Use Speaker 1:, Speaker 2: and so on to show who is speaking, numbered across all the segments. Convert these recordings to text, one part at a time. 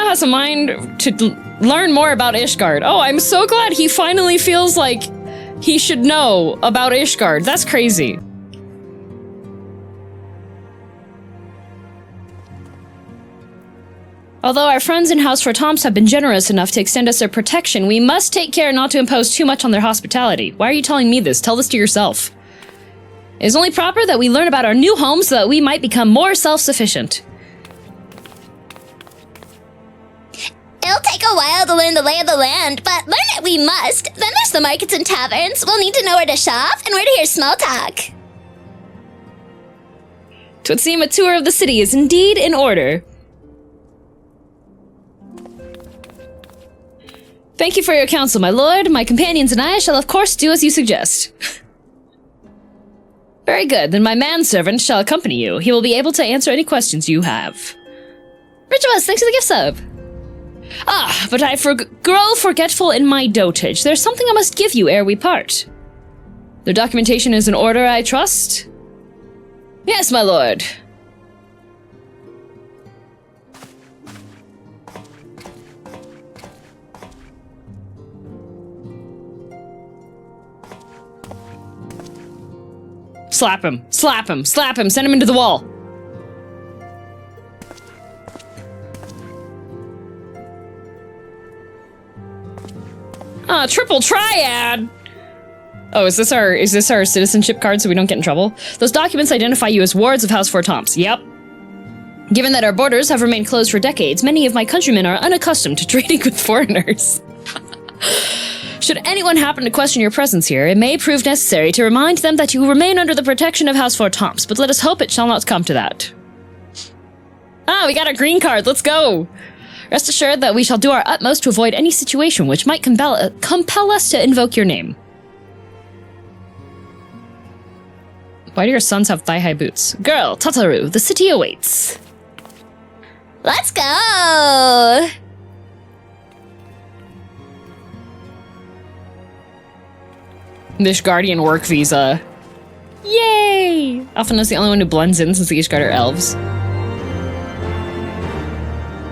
Speaker 1: has a mind to learn more about Ishgard. Oh, I'm so glad he finally feels like he should know about Ishgard. That's crazy. Although our friends in House Fortemps have been generous enough to extend us their protection, we must take care not to impose too much on their hospitality. Why are you telling me this? Tell this to yourself. It is only proper that we learn about our new home so that we might become more self-sufficient.
Speaker 2: It'll take a while to learn the lay of the land, but learn it we must. Then there's the markets and taverns. We'll need to know where to shop and where to hear small talk.
Speaker 1: Twould seem a tour of the city is indeed in order. Thank you for your counsel, my lord. My companions and I shall of course do as you suggest. Very good, then my manservant shall accompany you. He will be able to answer any questions you have. Rituals, thanks for the gift sub. Ah, but I grow forgetful in my dotage. There's something I must give you ere we part. The documentation is in order, I trust? Yes, my lord. Slap him, slap him, slap him, send him into the wall. Ah, triple triad! Oh, is this our citizenship card so we don't get in trouble? Those documents identify you as wards of House Fortemps. Yep. Given that our borders have remained closed for decades, many of my countrymen are unaccustomed to trading with foreigners. Should anyone happen to question your presence here, it may prove necessary to remind them that you remain under the protection of House Fortemps, but let us hope it shall not come to that. Ah, we got our green card, let's go! Rest assured that we shall do our utmost to avoid any situation which might compel us to invoke your name. Why do your sons have thigh-high boots? Girl, Tataru, the city awaits.
Speaker 2: Let's go!
Speaker 1: Ishgardian work visa. Yay! Alphina's is the only one who blends in since the Ishgard are elves.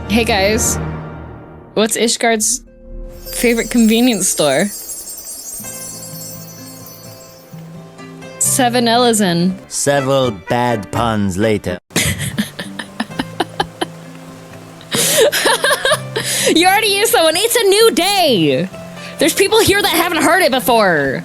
Speaker 1: Hey guys, what's Ishgard's favorite convenience store? 7-Eleven.
Speaker 3: Several bad puns later.
Speaker 1: You already used that one. It's a new day. There's people here that haven't heard it before.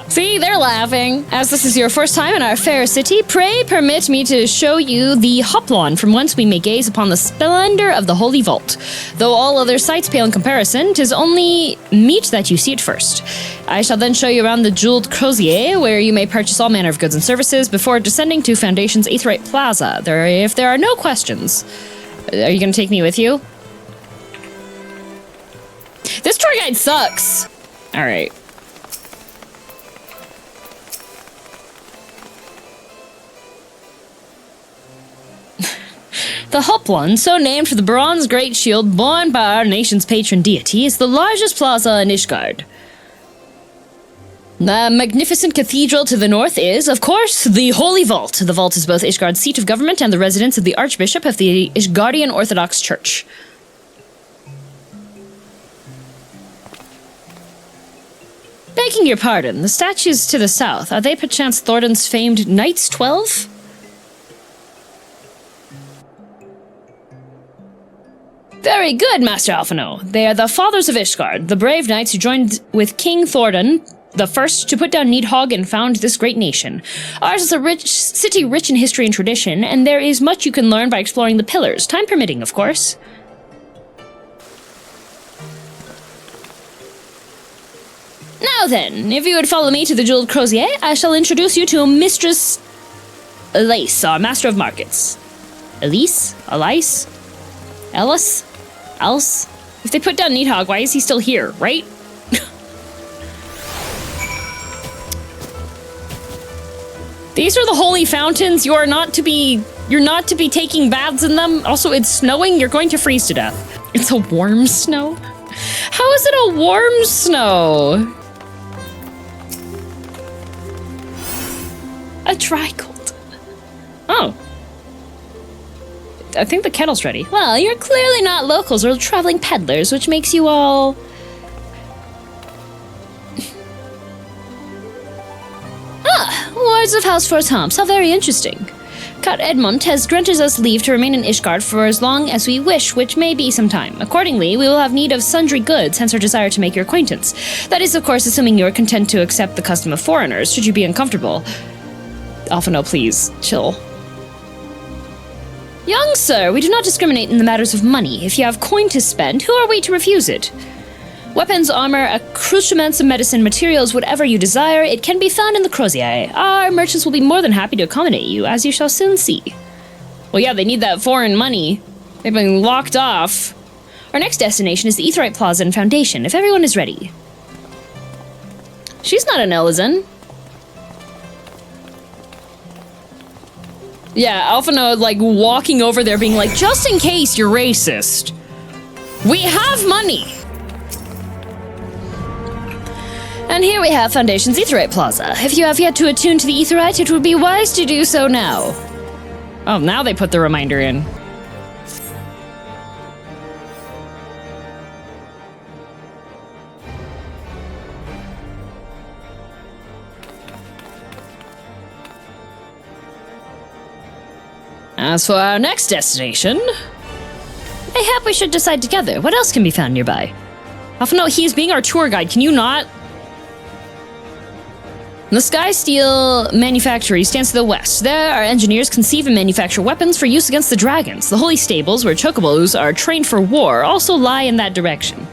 Speaker 1: See, they're laughing. As this is your first time in our fair city, pray permit me to show you the hoplon from whence we may gaze upon the splendor of the Holy Vault. Though all other sights pale in comparison, 'tis only meet that you see it first. I shall then show you around the jeweled crozier, where you may purchase all manner of goods and services before descending to Foundation's Aetheryte Plaza. If there are no questions. Are you gonna take me with you? This tour guide sucks! Alright. The Hoplon, so named for the bronze great shield borne by our nation's patron deity, is the largest plaza in Ishgard. The magnificent cathedral to the north is, of course, the Holy Vault. The vault is both Ishgard's seat of government and the residence of the Archbishop of the Ishgardian Orthodox Church. Begging your pardon, the statues to the south, are they perchance Thornton's famed Knights 12? Very good, Master Alphino. They are the fathers of Ishgard, the brave knights who joined with King Thornton, the first to put down Nidhogg and found this great nation. Ours is a city rich in history and tradition, and there is much you can learn by exploring the pillars, time permitting, of course. Now then, if you would follow me to the Jeweled Crozier, I shall introduce you to Mistress Elise, our Master of Markets. Elise? Elise? Ellis? Else? If they put down Nidhogg, why is he still here, right? These are the holy fountains. You're not to be taking baths in them. Also, it's snowing. You're going to freeze to death. It's a warm snow? How is it a warm snow? A dry cold. Oh. I think the kettle's ready. Well, you're clearly not locals or traveling peddlers, which makes you all... Wards of House Fortemps, how very interesting. Count Edmund has granted us leave to remain in Ishgard for as long as we wish, which may be some time. Accordingly, we will have need of sundry goods, hence our desire to make your acquaintance. That is, of course, assuming you are content to accept the custom of foreigners, should you be uncomfortable. Alpha, no, please, chill. Young sir, we do not discriminate in the matters of money. If you have coin to spend, who are we to refuse it? Weapons, armor, accoutrements, medicine, materials, whatever you desire, it can be found in the Crozier. Our merchants will be more than happy to accommodate you, as you shall soon see. Well, yeah, they need that foreign money. They've been locked off. Our next destination is the Aetheryte Plaza and Foundation, if everyone is ready. She's not an Elysian. Yeah, Alphino, like, walking over there being like, just in case you're racist, we have money! And here we have Foundation's Aetheryte Plaza. If you have yet to attune to the Aetheryte, it would be wise to do so now. Oh, now they put the reminder in. As for our next destination, mayhap we should decide together. What else can be found nearby? No, he's being our tour guide. Can you not? The Sky Steel Manufactory stands to the west. There, our engineers conceive and manufacture weapons for use against the dragons. The holy stables, where chocobos are trained for war, also lie in that direction.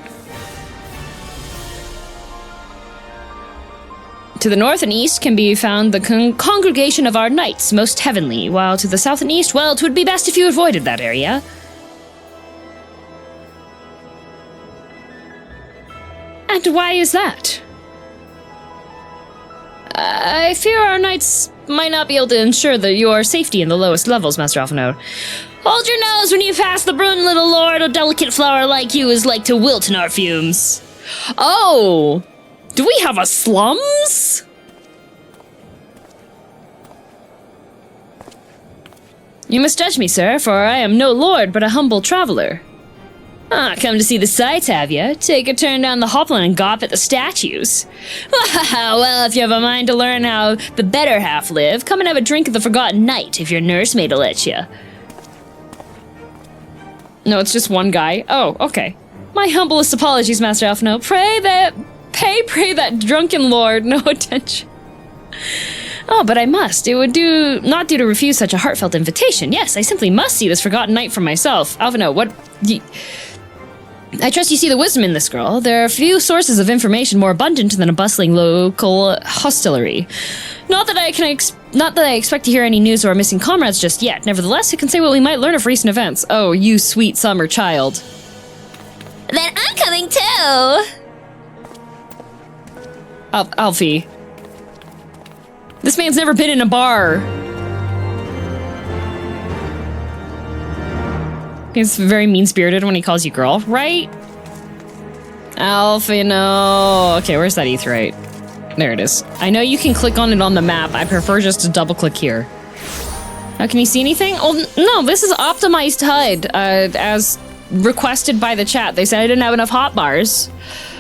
Speaker 1: To the north and east can be found the congregation of our knights, most heavenly, while to the south and east, well, 'twould be best if you avoided that area. And why is that? I fear our knights might not be able to ensure your safety in the lowest levels, Master Alphino. Hold your nose when you pass the brune little lord. A delicate flower like you is like to wilt in our fumes. Oh! Do we have a slums? You misjudge me, sir, for I am no lord, but a humble traveler. Ah, come to see the sights, have you? Take a turn down the Hopland and gawp at the statues. Well, if you have a mind to learn how the better half live, come and have a drink at the Forgotten Knight, if your nursemaid'll let you. No, it's just one guy. Oh, okay. My humblest apologies, Master Alphino. Pray that drunken lord no attention. Oh, but I must. It would not do to refuse such a heartfelt invitation. Yes, I simply must see this Forgotten Knight for myself. Alphino, what... I trust you see the wisdom in this girl. There are few sources of information more abundant than a bustling local hostelry. Not that I expect to hear any news of our missing comrades just yet. Nevertheless, I can say what we might learn of recent events. Oh, you sweet summer child.
Speaker 2: Then I'm coming too!
Speaker 1: Alfie. This man's never been in a bar. He's very mean-spirited when he calls you girl, right? Alfie, no. Okay, where's that Aetheryte? There it is. I know you can click on it on the map. I prefer just to double-click here. Now, can you see anything? Oh, no, this is optimized HUD, as requested by the chat. They said I didn't have enough hotbars.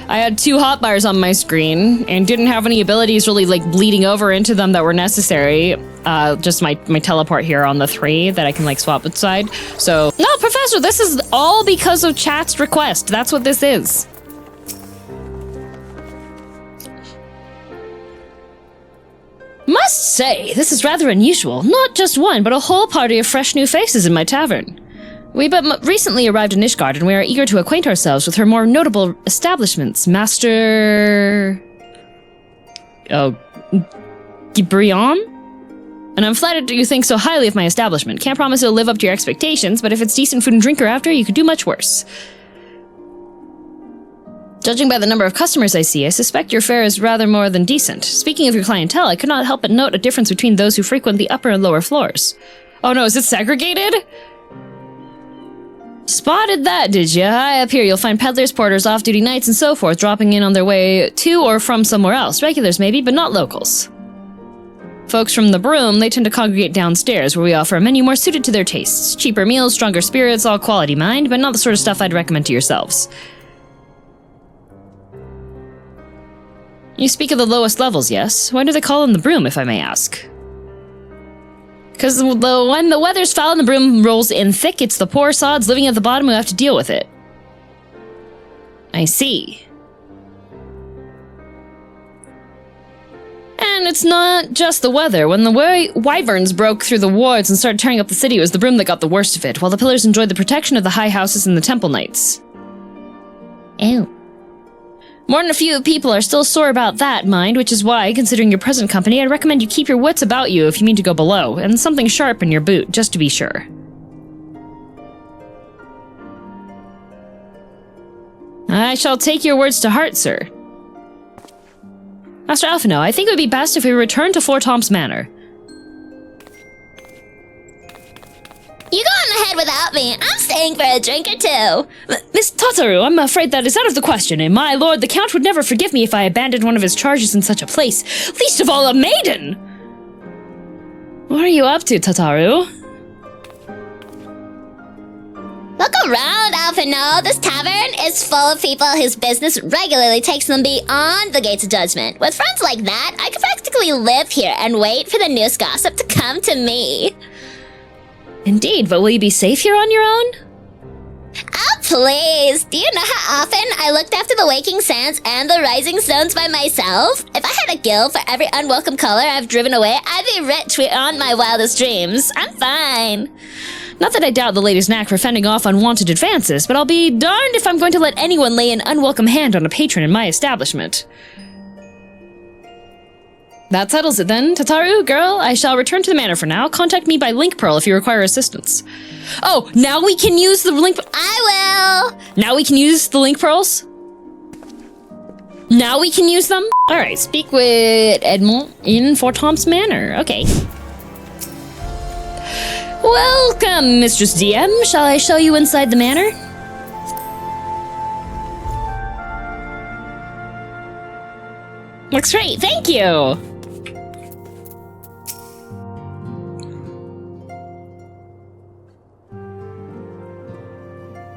Speaker 1: I had 2 hotbars on my screen and didn't have any abilities really like bleeding over into them that were necessary. Just my teleport here on the 3 that I can like swap with side. So, no, Professor, this is all because of chat's request. That's what this is. Must say, this is rather unusual. Not just one, but a whole party of fresh new faces in my tavern. We but recently arrived in Ishgard, and we are eager to acquaint ourselves with her more notable establishments. Master... Oh... Gibrion? And I'm flattered that you think so highly of my establishment. Can't promise it'll live up to your expectations, but if it's decent food and drink after, you could do much worse. Judging by the number of customers I see, I suspect your fare is rather more than decent. Speaking of your clientele, I could not help but note a difference between those who frequent the upper and lower floors. Oh no, is it segregated? Spotted that, did ya? High up here you'll find peddlers, porters, off-duty knights, and so forth dropping in on their way to or from somewhere else. Regulars maybe, but not locals. Folks from the Broom, they tend to congregate downstairs, where we offer a menu more suited to their tastes. Cheaper meals, stronger spirits, all quality mind, but not the sort of stuff I'd recommend to yourselves. You speak of the lowest levels, yes? Why do they call them the Broom, if I may ask? Because when the weather's foul and the broom rolls in thick, it's the poor sods living at the bottom who have to deal with it. I see. And it's not just the weather. When the wyverns broke through the wards and started tearing up the city, it was the Broom that got the worst of it, while the pillars enjoyed the protection of the high houses and the temple knights. Ew. More than a few people are still sore about that, mind, which is why, considering your present company, I'd recommend you keep your wits about you if you mean to go below, and something sharp in your boot, just to be sure. I shall take your words to heart, sir. Master Alphino, I think it would be best if we return to Fortemps Manor.
Speaker 2: You go on ahead without me. I'm staying for a drink or two.
Speaker 1: Miss Tataru, I'm afraid that is out of the question, and my lord, the Count would never forgive me if I abandoned one of his charges in such a place, least of all a maiden! What are you up to, Tataru?
Speaker 2: Look around, Alphino. This tavern is full of people whose business regularly takes them beyond the gates of judgment. With friends like that, I could practically live here and wait for the newest gossip to come to me.
Speaker 1: Indeed, but will you be safe here on your own?
Speaker 2: Oh, please! Do you know how often I looked after the waking sands and the rising stones by myself? If I had a guild for every unwelcome caller I've driven away, I'd be rich beyond my wildest dreams. I'm fine.
Speaker 1: Not that I doubt the lady's knack for fending off unwanted advances, but I'll be darned if I'm going to let anyone lay an unwelcome hand on a patron in my establishment. That settles it then. Tataru, girl, I shall return to the manor for now. Contact me by link pearl if you require assistance. Oh, now we can use the link...
Speaker 2: I will!
Speaker 1: Now we can use the link pearls? Now we can use them? Alright, speak with Edmond in Fortemps Manor. Okay. Welcome, Mistress DM. Shall I show you inside the manor? Looks great, thank you!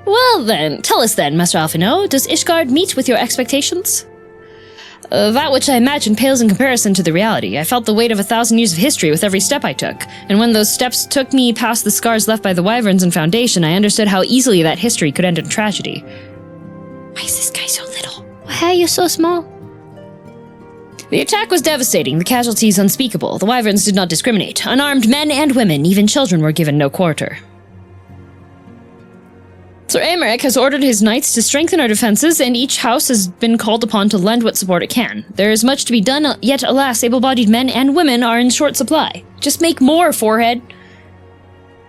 Speaker 1: Well then, tell us then, Master Alphino, does Ishgard meet with your expectations? That which I imagine pales in comparison to the reality. I felt the weight of 1,000 years of history with every step I took, and when those steps took me past the scars left by the wyverns and Foundation, I understood how easily that history could end in tragedy. Why is this guy so little? Why are you so small? The attack was devastating, the casualties unspeakable. The wyverns did not discriminate. Unarmed men and women, even children, were given no quarter. Sir Aymeric has ordered his knights to strengthen our defenses, and each house has been called upon to lend what support it can. There is much to be done, yet alas, able-bodied men and women are in short supply. Just make more, forehead.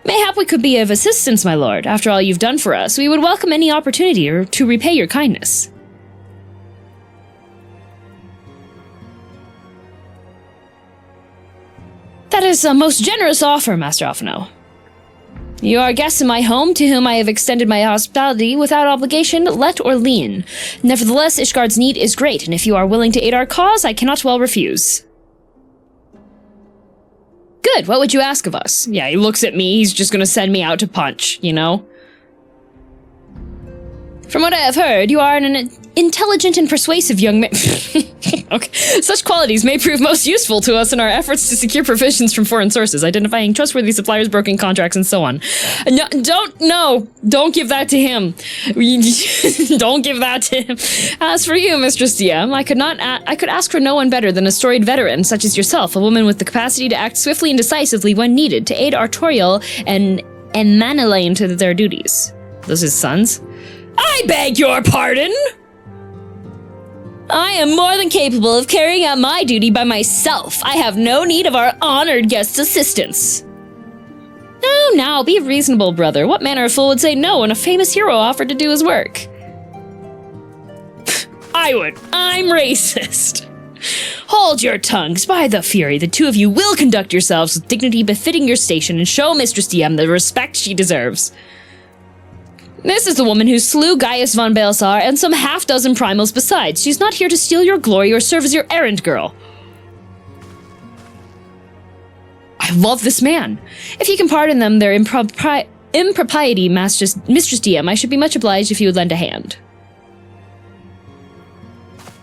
Speaker 1: Mayhap we could be of assistance, my lord. After all you've done for us, we would welcome any opportunity to repay your kindness. That is a most generous offer, Master Alphino. You are guests in my home, to whom I have extended my hospitality without obligation, let or lien. Nevertheless, Ishgard's need is great, and if you are willing to aid our cause, I cannot well refuse. Good, what would you ask of us? Yeah, he looks at me, he's just gonna send me out to punch, you know? From what I have heard, you are an intelligent and persuasive young man. Okay. Such qualities may prove most useful to us in our efforts to secure provisions from foreign sources, identifying trustworthy suppliers, broken contracts, and so on. No, don't give that to him. Don't give that to him. As for you, Mistress DM, I could ask for no one better than a storied veteran such as yourself, a woman with the capacity to act swiftly and decisively when needed, to aid Artorial and Manelaine to their duties. Those his sons? I beg your pardon! I am more than capable of carrying out my duty by myself. I have no need of our honored guest's assistance. Now, be reasonable, brother. What manner of fool would say no when a famous hero offered to do his work? I would. I'm racist. Hold your tongues. By the Fury, the two of you will conduct yourselves with dignity befitting your station and show Mistress DM the respect she deserves. This is the woman who slew Gaius von Baelsar and some half-dozen primals besides. She's not here to steal your glory or serve as your errand girl. I love this man. If you can pardon them their impropriety, Mistress DM, I should be much obliged if you would lend a hand.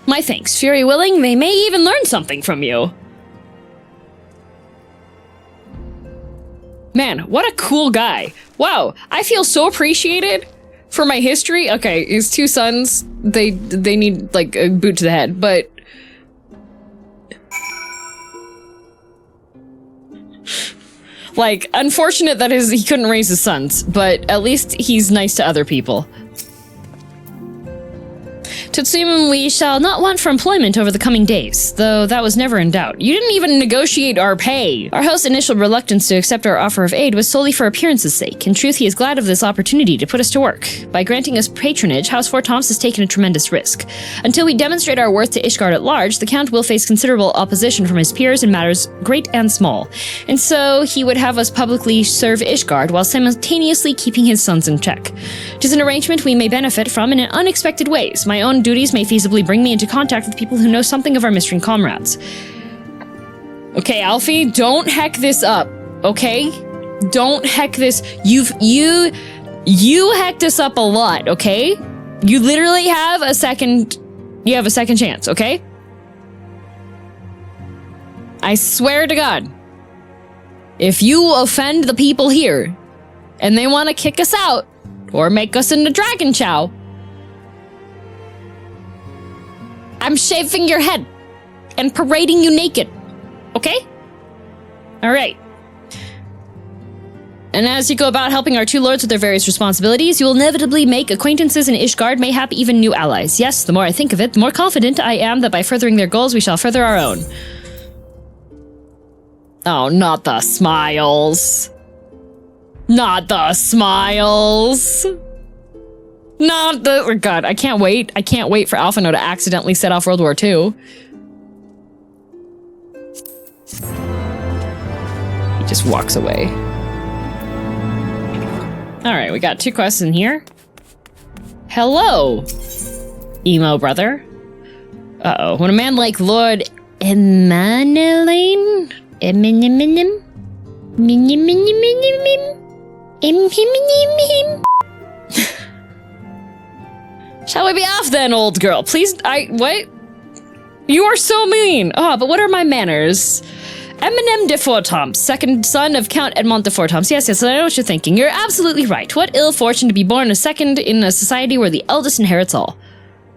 Speaker 1: My thanks. Fury willing, they may even learn something from you. Man, what a cool guy. Wow, I feel so appreciated for my history. Okay, his two sons, they need, like, a boot to the head, but... like, unfortunate that he couldn't raise his sons, but at least he's nice to other people. Tutsum, we shall not want for employment over the coming days, though that was never in doubt. You didn't even negotiate our pay. Our host's initial reluctance to accept our offer of aid was solely for appearance's sake. In truth, he is glad of this opportunity to put us to work. By granting us patronage, House Fortemps has taken a tremendous risk. Until we demonstrate our worth to Ishgard at large, the Count will face considerable opposition from his peers in matters great and small. And so, he would have us publicly serve Ishgard while simultaneously keeping his sons in check. It is an arrangement we may benefit from in unexpected ways. My own duties may feasibly bring me into contact with people who know something of our missing comrades. Okay, Alfie, don't heck this up, okay? Don't heck this. You hecked this up a lot, okay? You literally have a second chance, okay? I swear to God, if you offend the people here and they want to kick us out or make us into Dragon Chow, I'm shaving your head and parading you naked, okay? All right. And as you go about helping our two lords with their various responsibilities, you will inevitably make acquaintances in Ishgard, mayhap even new allies. Yes, the more I think of it, the more confident I am that by furthering their goals, we shall further our own. Oh, not the smiles. Not the smiles. Not the... oh God, I can't wait. I can't wait for Alphino to accidentally set off World War II. He just walks away. Alright, we got 2 quests in here. Hello, emo brother. Uh-oh. When a man like Lord Emanuelane... Shall we be off then, old girl? Please, what? You are so mean. Oh, but what are my manners? Eminem de Fortemps, second son of Count Edmond de Fortemps. Yes, I know what you're thinking. You're absolutely right. What ill fortune to be born a second in a society where the eldest inherits all.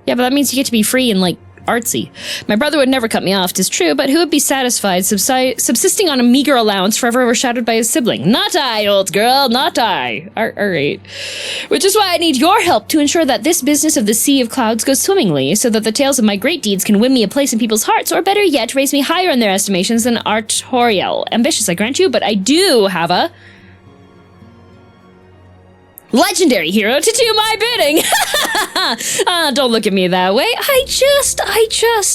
Speaker 1: Yeah, but that means you get to be free and, like, artsy. My brother would never cut me off, 'tis true, but who would be satisfied subsisting on a meager allowance forever overshadowed by his sibling? Not I, old girl, not I. Alright. Which is why I need your help to ensure that this business of the Sea of Clouds goes swimmingly, so that the tales of my great deeds can win me a place in people's hearts, or better yet, raise me higher in their estimations than Artoriel. Ambitious, I grant you, but I do have a legendary hero to do my bidding. Don't look at me that way. I just.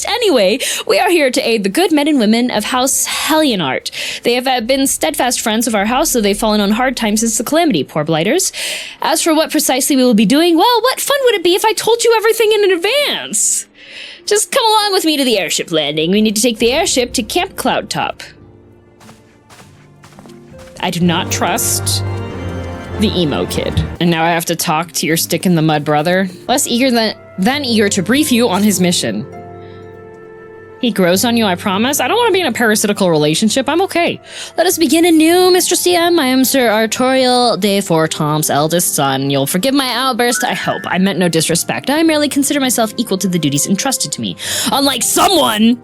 Speaker 1: Anyway, we are here to aid the good men and women of House Helionart. They have been steadfast friends of our house, so they've fallen on hard times since the calamity, poor blighters. As for what precisely we will be doing, well, what fun would it be if I told you everything in advance? Just come along with me to the airship landing. We need to take the airship to Camp Cloudtop. I do not trust the emo kid. And now I have to talk to your stick in the mud brother. Less eager than eager to brief you on his mission. He grows on you, I promise. I don't want to be in a parasitical relationship. I'm okay. Let us begin anew, Mr. CM. I am Sir Artoriel de Fortemps' eldest son. You'll forgive my outburst, I hope. I meant no disrespect. I merely consider myself equal to the duties entrusted to me. Unlike someone!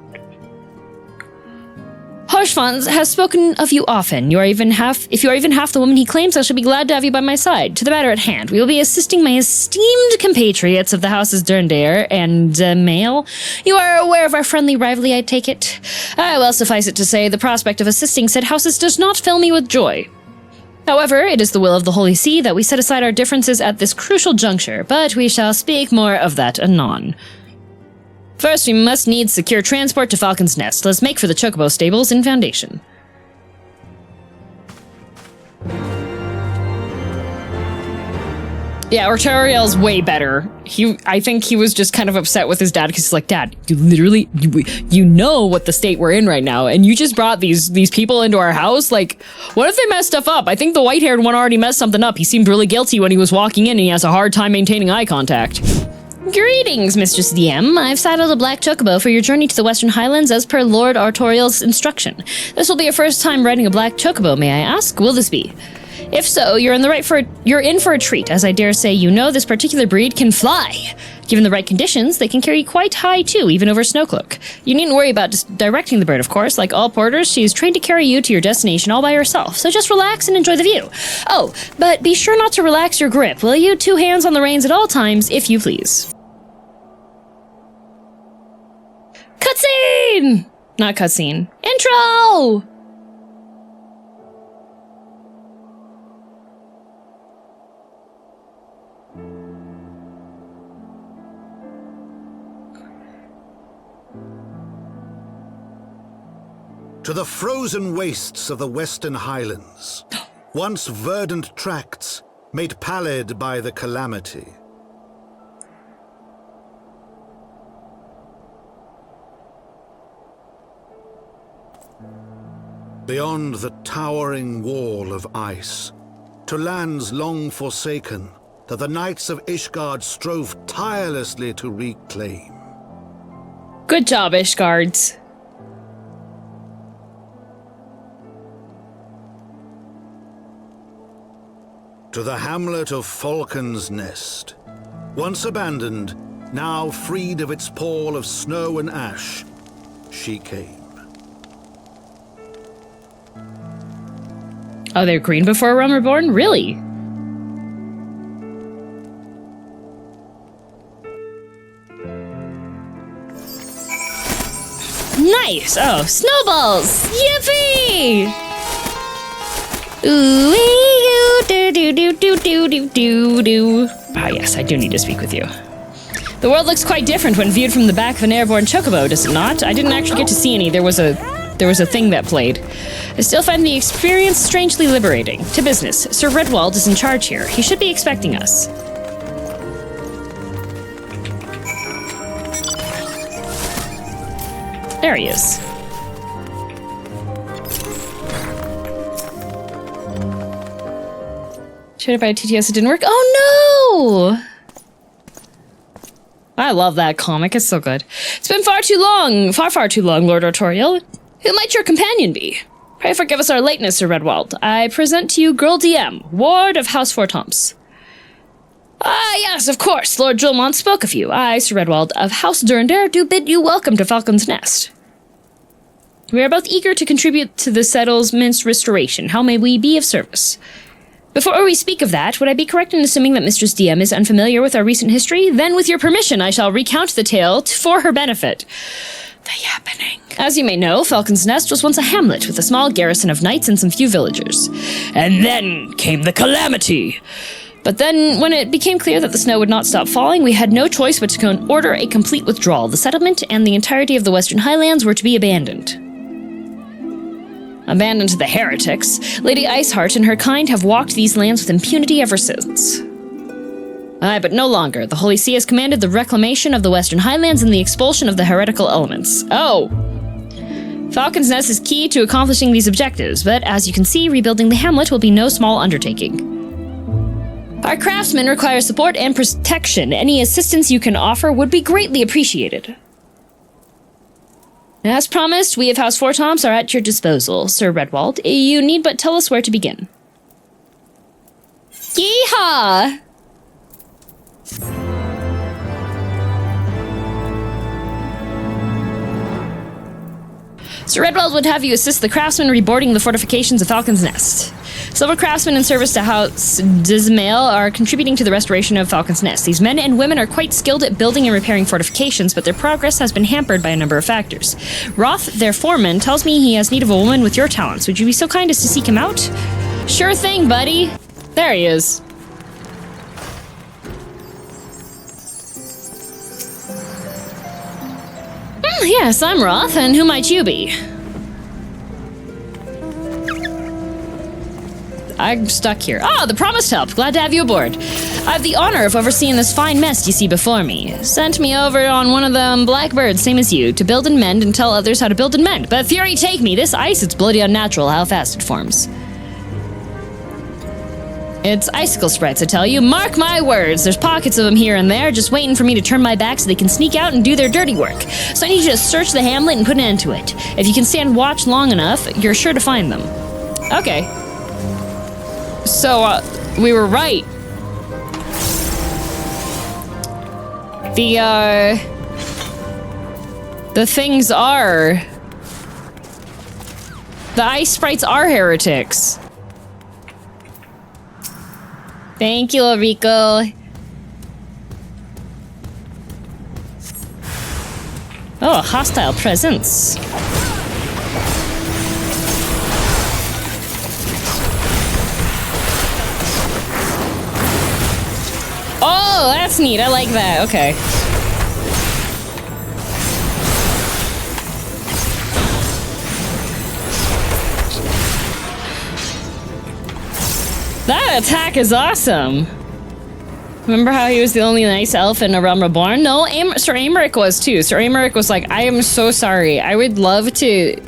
Speaker 1: Harshfons has spoken of you often. If you are even half the woman he claims, I shall be glad to have you by my side. To the matter at hand, we will be assisting my esteemed compatriots of the houses Durndair and Mail. You are aware of our friendly rivalry, I take it? Well, suffice it to say, the prospect of assisting said houses does not fill me with joy. However, it is the will of the Holy See that we set aside our differences at this crucial juncture, but we shall speak more of that anon. First, we must needs secure transport to Falcon's Nest. Let's make for the Chocobo stables in Foundation. Yeah, Arteriel's way better. I think he was just kind of upset with his dad because he's like, Dad, you literally, you know what the state we're in right now, and you just brought these people into our house? Like, what if they mess stuff up? I think the white-haired one already messed something up. He seemed really guilty when he was walking in, and he has a hard time maintaining eye contact. Greetings, Mistress DM. I've saddled a black chocobo for your journey to the Western Highlands as per Lord Artoriel's instruction. This will be your first time riding a black chocobo, may I ask? Will this be? If so, you're in for a treat, as I dare say you know this particular breed can fly. Given the right conditions, they can carry quite high too, even over Snowcloak. You needn't worry about just directing the bird, of course. Like all porters, she is trained to carry you to your destination all by herself, so just relax and enjoy the view. Oh, but be sure not to relax your grip, will you? 2 hands on the reins at all times, if you please. Cutscene! Not cutscene. Intro!
Speaker 4: To the frozen wastes of the Western Highlands, once verdant tracts made pallid by the calamity. Beyond the towering wall of ice, to lands long forsaken that the knights of Ishgard strove tirelessly to reclaim.
Speaker 1: Good job, Ishgards.
Speaker 4: To the hamlet of Falcon's Nest, once abandoned, now freed of its pall of snow and ash, she came.
Speaker 1: Oh, they're green before Realm Reborn? Really? Nice! Oh, snowballs! Yippee! Ooh, do do do do do do do do. Ah, yes, I do need to speak with you. The world looks quite different when viewed from the back of an airborne chocobo, does it not? I didn't actually get to see any. There was a thing that played. I still find the experience strangely liberating. To business. Sir Redwald is in charge here. He should be expecting us. There he is. Shared by TTS, it didn't work. Oh no! I love that comic. It's so good. It's been far too long, far too long, Lord Artoriel. Who might your companion be? Pray forgive us our lateness, Sir Redwald. I present to you girldm, Ward of House Fortemps. Ah, yes, of course. Lord Julmont spoke of you. I, Sir Redwald of House Durandare, do bid you welcome to Falcon's Nest. We are both eager to contribute to the settlement's restoration. How may we be of service? Before we speak of that, would I be correct in assuming that Mistress DM is unfamiliar with our recent history? Then, with your permission, I shall recount the tale for her benefit. The happening. As you may know, Falcon's Nest was once a hamlet with a small garrison of knights and some few villagers. And then came the calamity. But then, when it became clear that the snow would not stop falling, we had no choice but to order a complete withdrawal. The settlement and the entirety of the Western Highlands were to be abandoned. Abandoned to the heretics, Lady Iceheart and her kind have walked these lands with impunity ever since. Aye, but no longer. The Holy See has commanded the reclamation of the Western Highlands and the expulsion of the heretical elements. Oh! Falcon's Nest is key to accomplishing these objectives, but as you can see, rebuilding the hamlet will be no small undertaking. Our craftsmen require support and protection. Any assistance you can offer would be greatly appreciated. As promised, we of House Fortemps are at your disposal, Sir Redwald. You need but tell us where to begin. Yeehaw! Sir Redwald would have you assist the craftsmen reboarding the fortifications of Falcon's Nest. Several craftsmen in service to House Dismail are contributing to the restoration of Falcon's Nest. These men and women are quite skilled at building and repairing fortifications, but their progress has been hampered by a number of factors. Roth, their foreman, tells me he has need of a woman with your talents. Would you be so kind as to seek him out? Sure thing, buddy. There he is. Yes, I'm Roth, and who might you be? I'm stuck here. Ah, the promised help. Glad to have you aboard. I have the honor of overseeing this fine mess you see before me. Sent me over on one of them blackbirds, same as you, to build and mend and tell others how to build and mend. But fury take me, this ice, it's bloody unnatural how fast it forms. It's icicle sprites, I tell you. Mark my words. There's pockets of them here and there, just waiting for me to turn my back so they can sneak out and do their dirty work. So I need you to search the hamlet and put an end to it. If you can stand watch long enough, you're sure to find them. Okay. So, we were right. The things are... The ice sprites are heretics. Thank you, Rico. Oh, hostile presence. Oh, that's neat. I like that. Okay. That attack is awesome. Remember how he was the only nice elf in A Realm Reborn? No, Sir Aymeric was too. Sir Aymeric was like, I am so sorry. I would love to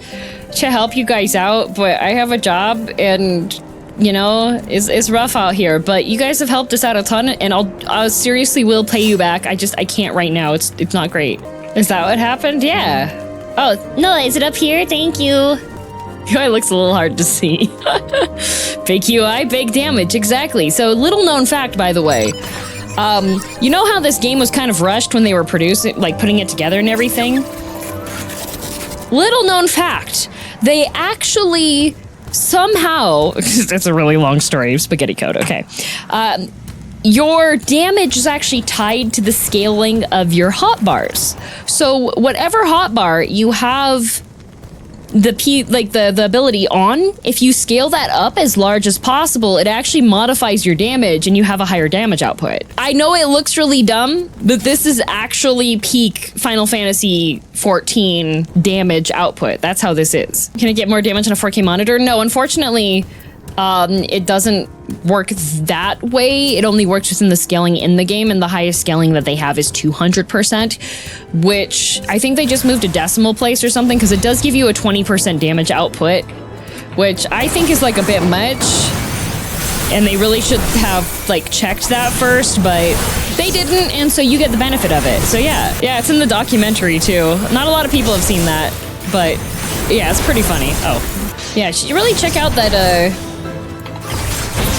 Speaker 1: help you guys out, but I have a job and, you know, it's rough out here. But you guys have helped us out a ton, and I seriously will pay you back. I can't right now. It's not great. Is that what happened? Yeah. Oh, no, is it up here? Thank you. UI looks a little hard to see. Big UI, big damage, exactly. So, little known fact, by the way. You know how this game was kind of rushed when they were producing, like putting it together and everything? Little known fact. They actually somehow, it's a really long story, spaghetti code, okay. Your damage is actually tied to the scaling of your hotbars. So, whatever hotbar you have the ability on, if you scale that up as large as possible, it actually modifies your damage and you have a higher damage output. I know it looks really dumb, but this is actually peak Final Fantasy 14 damage output. That's how this is. Can I get more damage on a 4K monitor? No, unfortunately, it doesn't work that way. It only works within the scaling in the game, and the highest scaling that they have is 200%, which I think they just moved a decimal place or something, because it does give you a 20% damage output, which I think is like a bit much, and they really should have like checked that first, but they didn't, and so you get the benefit of it. So yeah, it's in the documentary too. Not a lot of people have seen that, but yeah, it's pretty funny. Oh, yeah, you really check out that,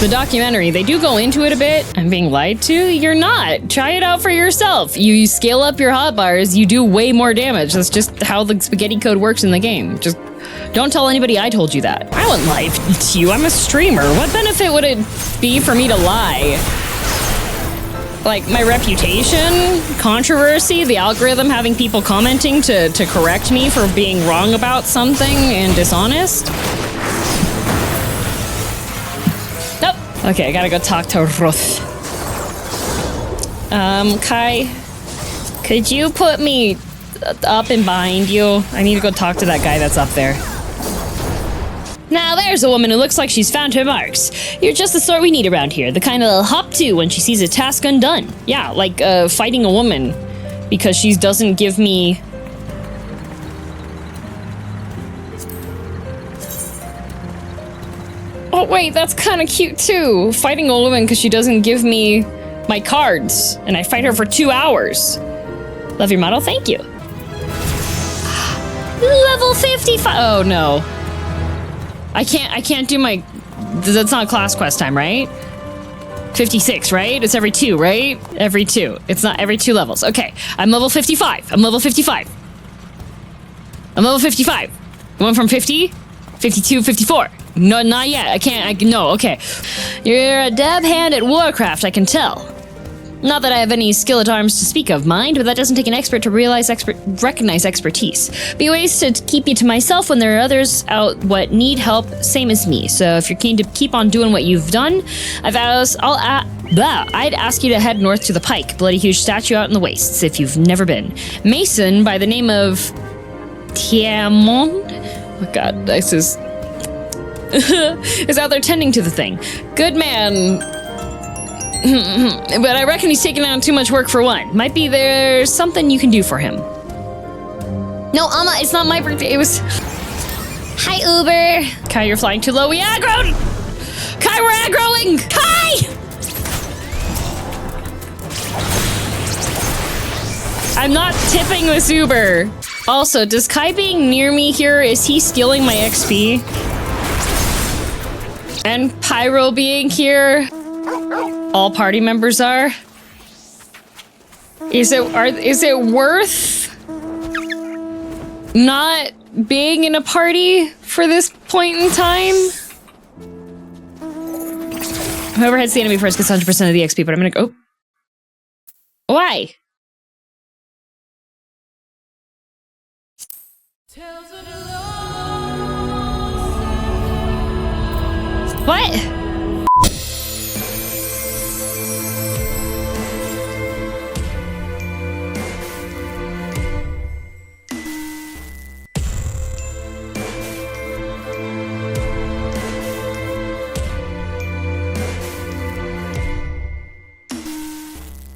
Speaker 1: the documentary. They do go into it a bit. I'm being lied to? You're not. Try it out for yourself. You scale up your hotbars, you do way more damage. That's just how the spaghetti code works in the game. Just don't tell anybody I told you that. I wouldn't lie to you. I'm a streamer. What benefit would it be for me to lie? Like, my reputation? Controversy? The algorithm having people commenting to correct me for being wrong about something and dishonest? Okay, I gotta go talk to Ruth. Kai, could you put me up and behind you? I need to go talk to that guy that's up there. Now there's a woman who looks like she's found her marks. You're just the sort we need around here, the kind that'll hop to when she sees a task undone. Yeah, like, fighting a woman because she doesn't give me... Oh, wait, that's kind of cute, too. Fighting a woman because she doesn't give me my cards, and I fight her for 2 hours. Love your model, thank you. Level 55. Oh, no. I can't do my... That's not class quest time, right? 56, right? It's every 2, right? Every 2. It's not every 2 levels. Okay, I'm level 55. I'm level 55. I'm level 55. Going from 50, 52, 54. No, not yet. No, okay. You're a dab hand at Warcraft, I can tell. Not that I have any skill at arms to speak of, mind, but that doesn't take an expert to recognize expertise. Be ways to keep me to myself when there are others out what need help, same as me. So if you're keen to keep on doing what you've done, I'd ask you to head north to the Pike, bloody huge statue out in the wastes, if you've never been. Mason, by the name of Tiamon? Oh god, this is... is out there tending to the thing. Good man. But I reckon he's taking on too much work for one. Might be there's something you can do for him. No, Alma, it's not my birthday. It was...
Speaker 2: Hi, Uber.
Speaker 1: Kai, you're flying too low. We aggroed! Kai, we're aggroing! Kai! I'm not tipping this Uber. Also, does Kai being near me here, is he stealing my XP? And Pyro being here, all party members are. Is it worth not being in a party for this point in time? Whoever hits the enemy first gets 100% of the XP, but I'm gonna go. Why? What?